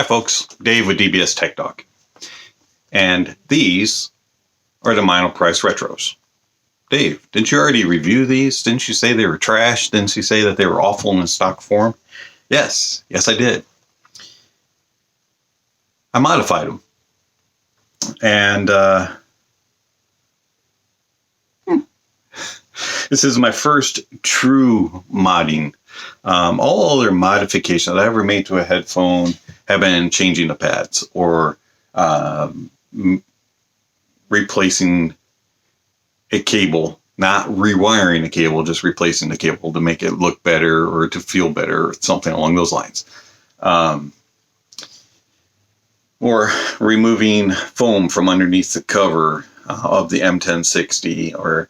Hi folks, Dave with DBSTECHTALK. And these are the Monoprice Retros. Dave, didn't you already review these? Didn't you say they were trash? Didn't you say that they were awful in stock form? Yes I did. I modified them. And this is my first true modding. All other modifications I ever made to a headphone have been changing the pads or replacing a cable, not rewiring a cable, just replacing the cable to make it look better or to feel better or something along those lines. Or removing foam from underneath the cover of the M1060, or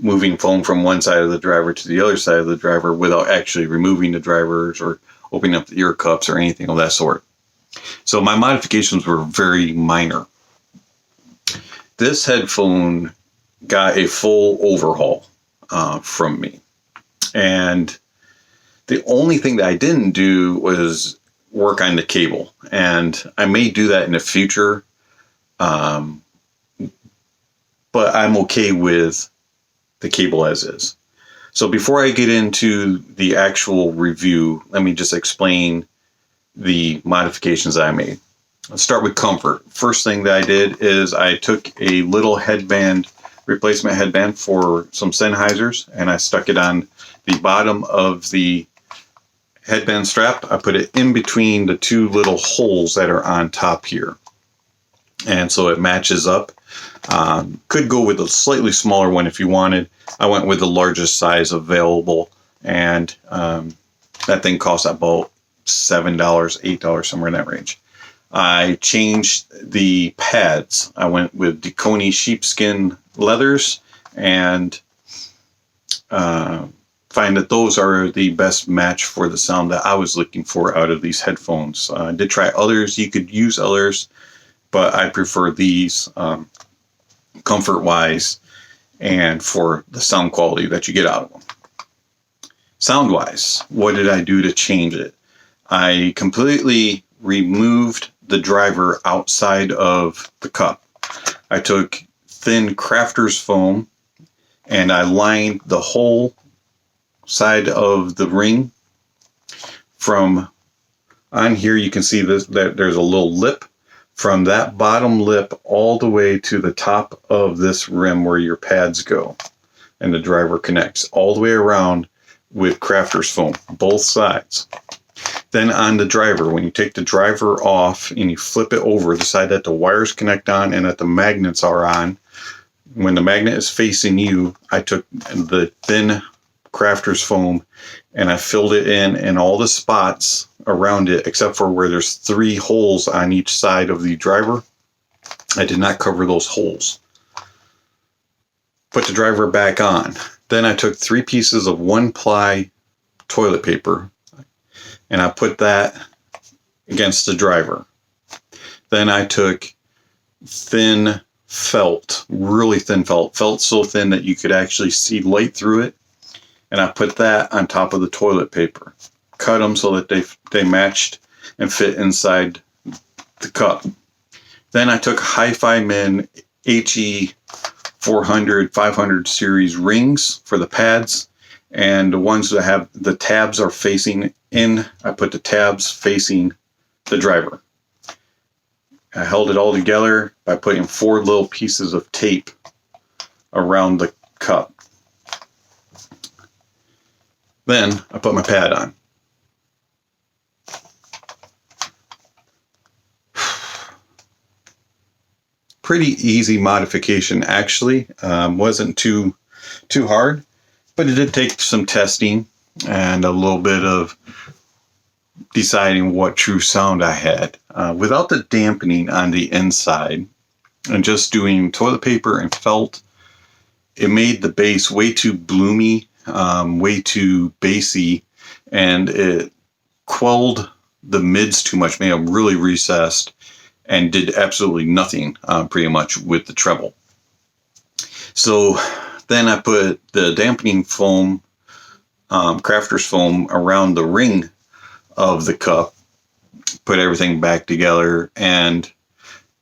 moving foam from one side of the driver to the other side of the driver without actually removing the drivers or opening up the ear cups or anything of that sort. So my modifications were very minor. This headphone got a full overhaul from me. And the only thing that I didn't do was work on the cable. And I may do that in the future. But I'm okay with the cable as is. So before I get into the actual review, let me just explain the modifications that I made. Let's start with comfort. First thing that I did is I took a little headband, replacement headband for some Sennheisers, and I stuck it on the bottom of the headband strap. I put it in between the two little holes that are on top here. And so it matches up. Could go with a slightly smaller one if you wanted. I went with the largest size available, and that thing cost about $7, $8, somewhere in that range. I changed the pads. I went with Dekoni Sheepskin leathers, and find that those are the best match for the sound that I was looking for out of these headphones. I did try others. You could use others, but I prefer these comfort-wise and for the sound quality that you get out of them. Sound-wise, what did I do to change it? I completely removed the driver outside of the cup. I took thin crafters foam and I lined the whole side of the ring. From on here you can see this, that there's a little lip. From that bottom lip all the way to the top of this rim where your pads go and the driver connects, all the way around with crafters foam, both sides. Then on the driver, when you take the driver off and you flip it over, the side that the wires connect on and that the magnets are on, when the magnet is facing you, I took the thin crafters foam and I filled it in all the spots around it, except for where there's 3 holes on each side of the driver. I did not cover those holes. Put the driver back on. Then I took 3 pieces of one-ply toilet paper and I put that against the driver. Then I took thin felt, really thin felt so thin that you could actually see light through it, and I put that on top of the toilet paper. Cut them so that they matched and fit inside the cup. Then I took Hifiman HE 400, 500 series rings for the pads, and the ones that have the tabs are facing in, I put the tabs facing the driver. I held it all together by putting 4 little pieces of tape around the cup. Then I put my pad on. Pretty easy modification, actually. Wasn't too hard, but it did take some testing and a little bit of deciding what true sound I had. Without the dampening on the inside and just doing toilet paper and felt, it made the bass way too bloomy, way too bassy, and it quelled the mids too much, made them really recessed, and did absolutely nothing pretty much with the treble. So then I put the dampening foam, crafters foam, around the ring of the cup, put everything back together, and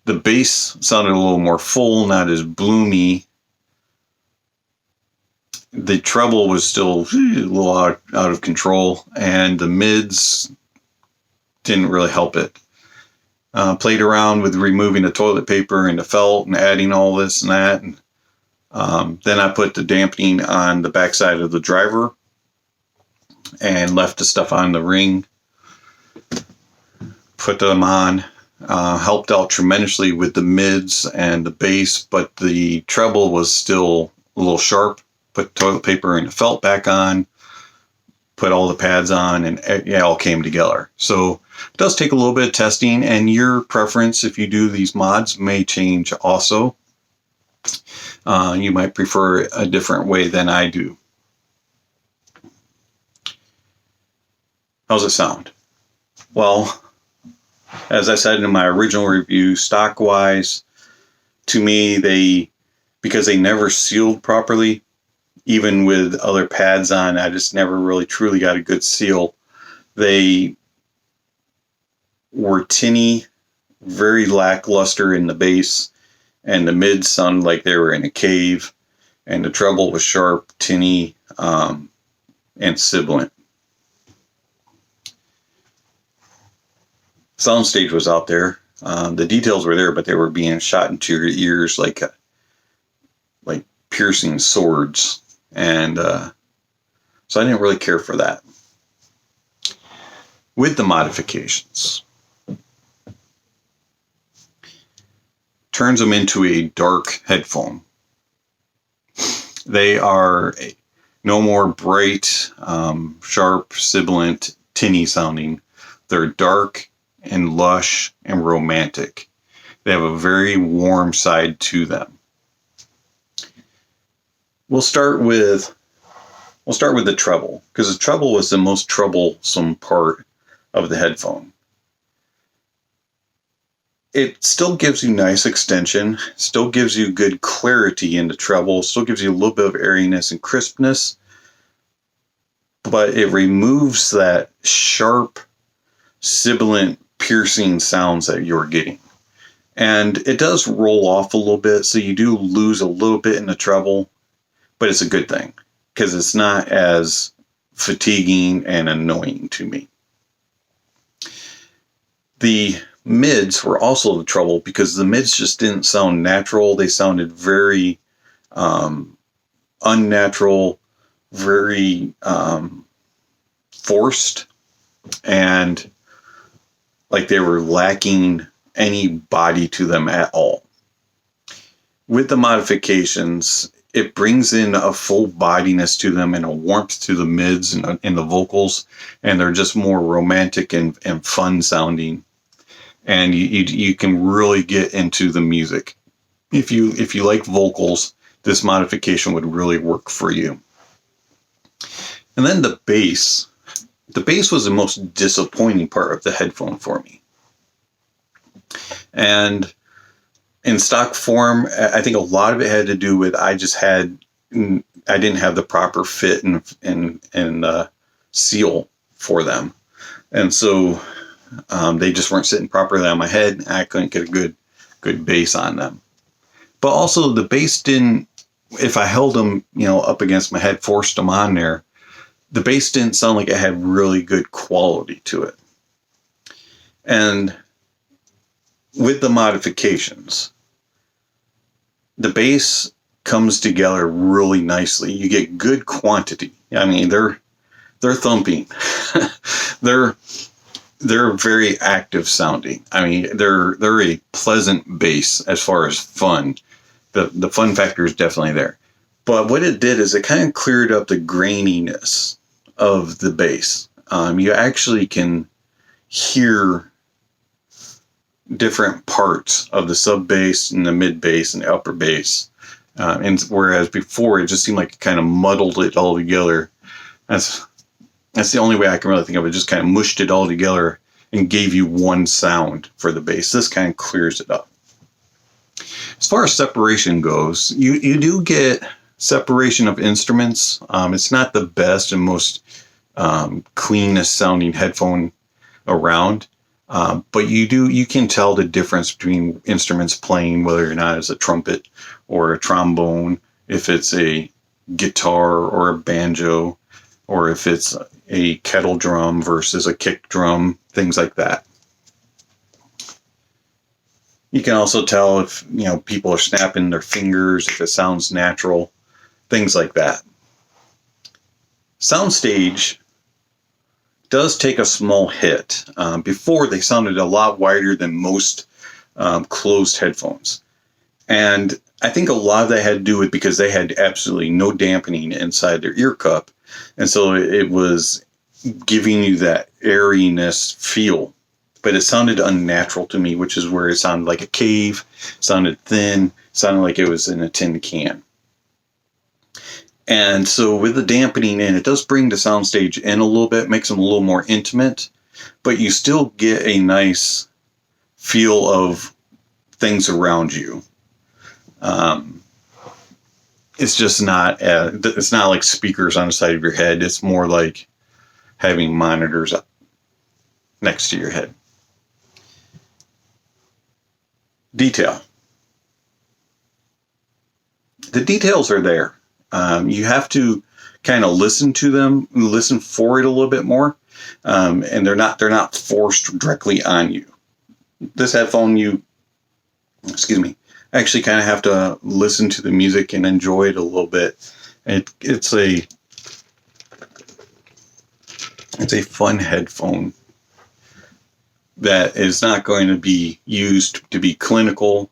the bass sounded a little more full, not as bloomy. The treble was still a little out of control, and the mids didn't really help it. Played around with removing the toilet paper and the felt and adding all this and that. And, then I put the dampening on the backside of the driver and left the stuff on the ring. Put them on. Helped out tremendously with the mids and the bass, but the treble was still a little sharp. Put toilet paper and the felt back on. Put all the pads on, and it all came together. So it does take a little bit of testing, and your preference, if you do these mods, may change also. You might prefer a different way than I do. How's it sound? Well, as I said in my original review, stock-wise, to me, because they never sealed properly, even with other pads on, I just never really truly got a good seal. They were tinny, very lackluster in the bass, and the mids sounded like they were in a cave, and the treble was sharp, tinny, and sibilant. Soundstage was out there. The details were there, but they were being shot into your ears like piercing swords. And so I didn't really care for that. With the modifications, turns them into a dark headphone. They are no more bright, sharp, sibilant, tinny sounding. They're dark and lush and romantic. They have a very warm side to them. We'll start with the treble, because the treble was the most troublesome part of the headphone. It still gives you nice extension, still gives you good clarity in the treble, still gives you a little bit of airiness and crispness, but it removes that sharp, sibilant, piercing sounds that you're getting. And it does roll off a little bit, so you do lose a little bit in the treble. But it's a good thing, because it's not as fatiguing and annoying to me. The mids were also the trouble, because the mids just didn't sound natural. They sounded very unnatural, very forced, and like they were lacking any body to them at all. With the modifications, it brings in a full bodiness to them and a warmth to the mids and the vocals, and they're just more romantic and fun sounding. And you can really get into the music. If you like vocals, this modification would really work for you. And then the bass. The bass was the most disappointing part of the headphone for me. And in stock form, I think a lot of it had to do with I didn't have the proper fit and seal for them, and so they just weren't sitting properly on my head. I couldn't get a good bass on them. But also the bass didn't. If I held them, up against my head, forced them on there, the bass didn't sound like it had really good quality to it. And with the modifications, the bass comes together really nicely. You get good quantity. I mean, they're thumping. they're very active sounding. I mean, they're a pleasant bass as far as fun. The fun factor is definitely there. But what it did is it kind of cleared up the graininess of the bass. You actually can hear different parts of the sub bass and the mid bass and the upper bass, and whereas before it just seemed like it kind of muddled it all together. That's the only way I can really think of it. Just kind of mushed it all together and gave you one sound for the bass. This kind of clears it up. As far as separation goes, you do get separation of instruments. It's not the best and most cleanest sounding headphone around. But you can tell the difference between instruments playing, whether or not it's a trumpet or a trombone, if it's a guitar or a banjo, or if it's a kettle drum versus a kick drum, things like that. You can also tell if, people are snapping their fingers, if it sounds natural, things like that. Soundstage does take a small hit. Before, they sounded a lot wider than most closed headphones. And I think a lot of that had to do with because they had absolutely no dampening inside their ear cup. And so it was giving you that airiness feel. But it sounded unnatural to me, which is where it sounded like a cave, sounded thin, sounded like it was in a tin can. And so with the dampening in, it does bring the soundstage in a little bit, makes them a little more intimate, but you still get a nice feel of things around you. It's just not, it's not like speakers on the side of your head. It's more like having monitors up next to your head. Detail. The details are there. You have to kind of listen to them, listen for it a little bit more, and they're not forced directly on you. This headphone, actually kind of have to listen to the music and enjoy it a little bit. It's a fun headphone that is not going to be used to be clinical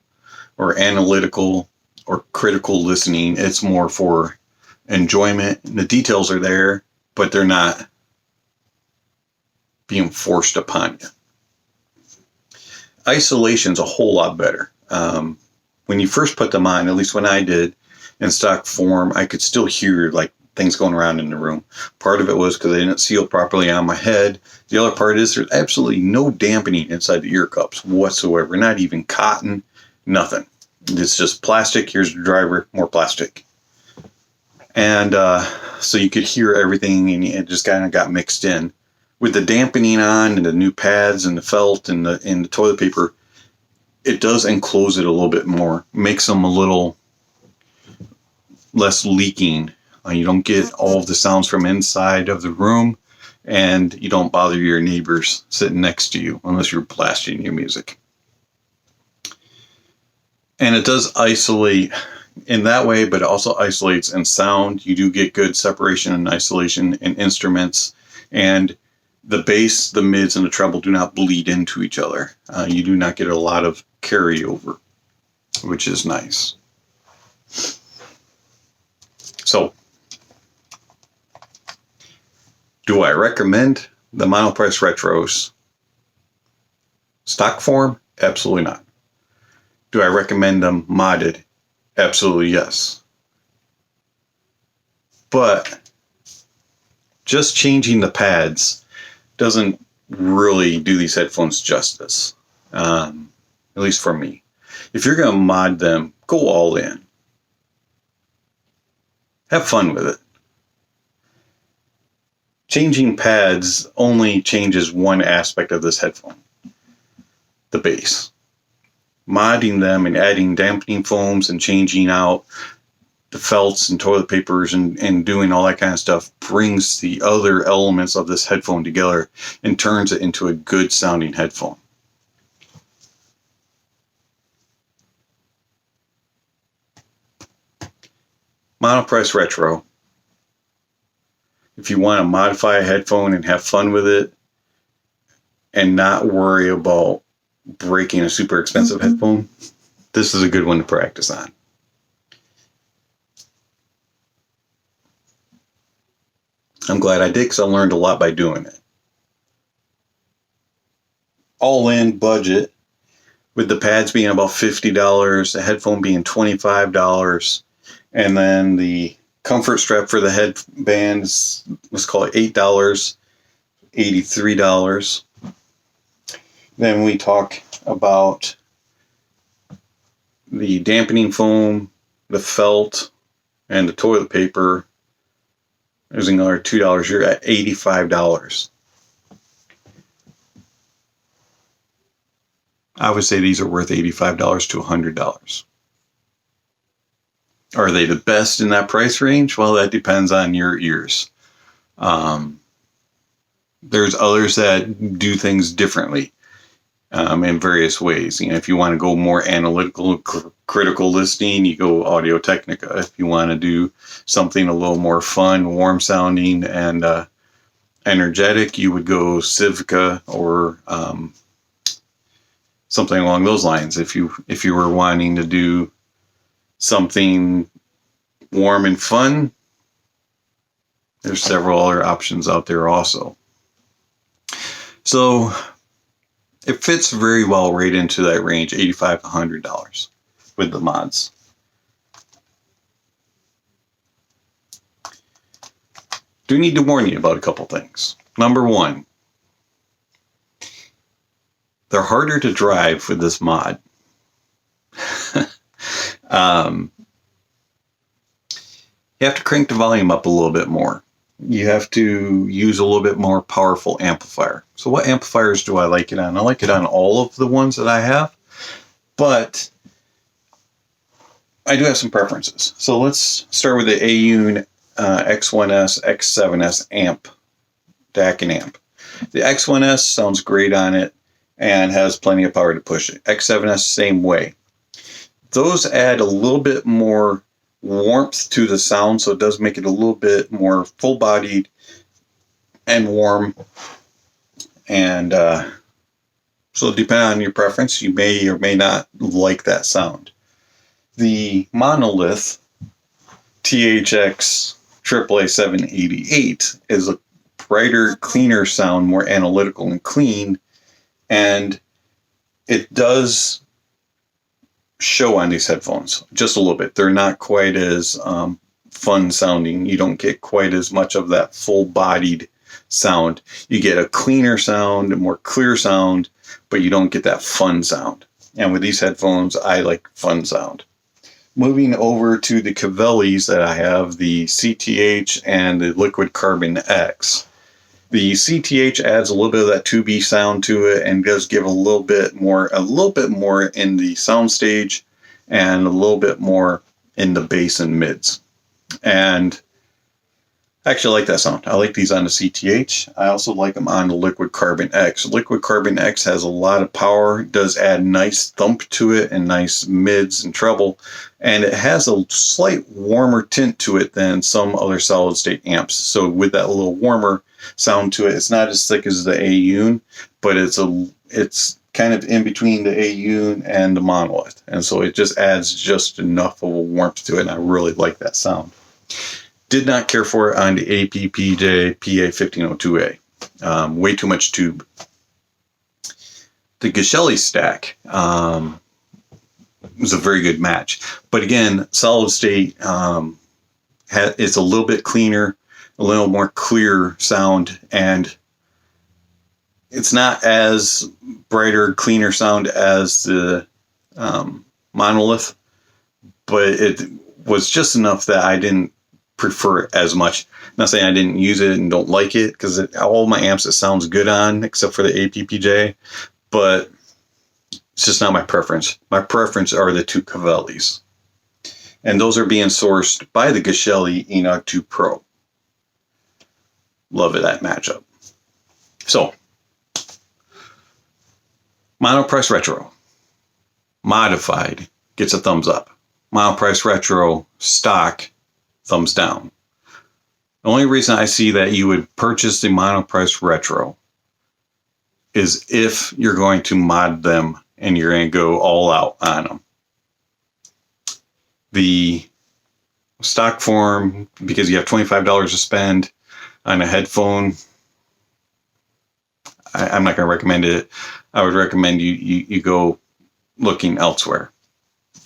or analytical or critical listening. It's more for enjoyment. The details are there, but they're not being forced upon you. Isolation's a whole lot better. When you first put them on, at least when I did, in stock form, I could still hear like things going around in the room. Part of it was because they didn't seal properly on my head. The other part is there's absolutely no dampening inside the ear cups whatsoever. Not even cotton, nothing. It's just plastic. Here's the driver, more plastic. And so you could hear everything, and it just kind of got mixed in. With the dampening on and the new pads and the felt and the toilet paper, it does enclose it a little bit more. Makes them a little less leaking. You don't get all of the sounds from inside of the room, and you don't bother your neighbors sitting next to you unless you're blasting your music. And it does isolate in that way, but it also isolates in sound. You do get good separation and isolation in instruments, and the bass, the mids, and the treble do not bleed into each other. You do not get a lot of carryover, which is nice. So, do I recommend the Monoprice Retros? Stock form? Absolutely not. Do I recommend them modded? Absolutely yes. But just changing the pads doesn't really do these headphones justice. At least for me. If you're going to mod them, go all in. Have fun with it. Changing pads only changes one aspect of this headphone. The bass. Modding them and adding dampening foams and changing out the felts and toilet papers and doing all that kind of stuff brings the other elements of this headphone together and turns it into a good sounding headphone. Monoprice Retro. If you want to modify a headphone and have fun with it and not worry about breaking a super expensive headphone, this is a good one to practice on. I'm glad I did because I learned a lot by doing it. All in budget, with the pads being about $50, the headphone being $25, and then the comfort strap for the headbands, let's call it $8, $83. Then we talk about the dampening foam, the felt, and the toilet paper. There's another $2. You're at $85. I would say these are worth $85 to $100. Are they the best in that price range? Well, that depends on your ears. There's others that do things differently in various ways. You know, if you want to go more analytical, critical listening, you go Audio Technica. If you want to do something a little more fun, warm sounding, and energetic, you would go Civica or something along those lines. If you were wanting to do something warm and fun, there's several other options out there also. So it fits very well right into that range, $85 to $100 with the mods. Do need to warn you about a couple things. Number one, they're harder to drive with this mod. You have to crank the volume up a little bit more. You have to use a little bit more powerful amplifier. So what amplifiers do I like it on? I like it on all of the ones that I have, but I do have some preferences. So let's start with the Aune X1S, X7S amp, DAC and amp. The X1S sounds great on it and has plenty of power to push it. X7S, same way. Those add a little bit more warmth to the sound, so it does make it a little bit more full-bodied and warm. And so depending on your preference, you may or may not like that sound. The Monolith THX AAA 788 is a brighter, cleaner sound, more analytical and clean, and it does show on these headphones just a little bit. They're not quite as fun sounding. You don't get quite as much of that full-bodied sound. You get a cleaner sound, a more clear sound, but you don't get that fun sound. And with these headphones, I like fun sound. Moving over to the Cavellis that I have, the CTH and the Liquid Carbon X. The CTH adds a little bit of that 2B sound to it and does give a little bit more in the Soundstage and a little bit more in the bass and mids. And I actually like that sound. I like these on the CTH. I also like them on the Liquid Carbon X. Liquid Carbon X has a lot of power, does add nice thump to it and nice mids and treble, and it has a slight warmer tint to it than some other solid state amps. So with that little warmer sound to it, it's not as thick as the Aune, but it's kind of in between the Aune and the Monolith, and so it just adds just enough of a warmth to it, and I really like that sound. Did not care for it on the APPJ PA1502A. Way too much tube. The Geshelli stack was a very good match, but again, solid state it's a little bit cleaner, a little more clear sound, and it's not as brighter, cleaner sound as the Monolith, but it was just enough that I didn't prefer it as much. I'm not saying I didn't use it and don't like it, because all my amps it sounds good on, except for the APPJ, but it's just not my preference. My preference are the two Cavellis, and those are being sourced by the Geshelli Enoch 2 Pro. Love it, that matchup. So, Monoprice Retro modified gets a thumbs up. Monoprice Retro stock, thumbs down. The only reason I see that you would purchase the Monoprice Retro is if you're going to mod them and you're going to go all out on them. The stock form, because you have $25 to spend on a headphone, I'm not going to recommend it. I would recommend you go looking elsewhere,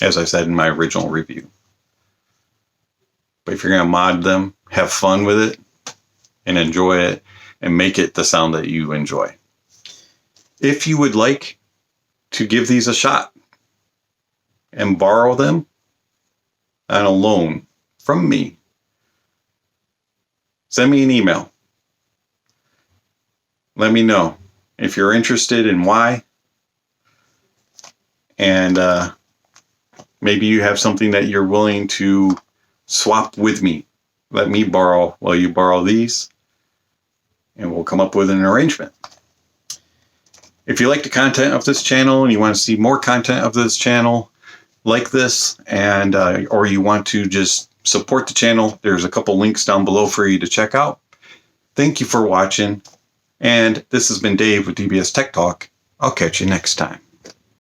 as I said in my original review. But if you're going to mod them, have fun with it and enjoy it and make it the sound that you enjoy. If you would like to give these a shot and borrow them on a loan from me, send me an email. Let me know if you're interested and why. And maybe you have something that you're willing to swap with me. Let me borrow while you borrow these, and we'll come up with an arrangement. If you like the content of this channel and you want to see more content of this channel like this, and or you want to just support the channel, there's a couple links down below for you to check out. Thank you for watching, and this has been Dave with DBS Tech Talk. I'll catch you next time.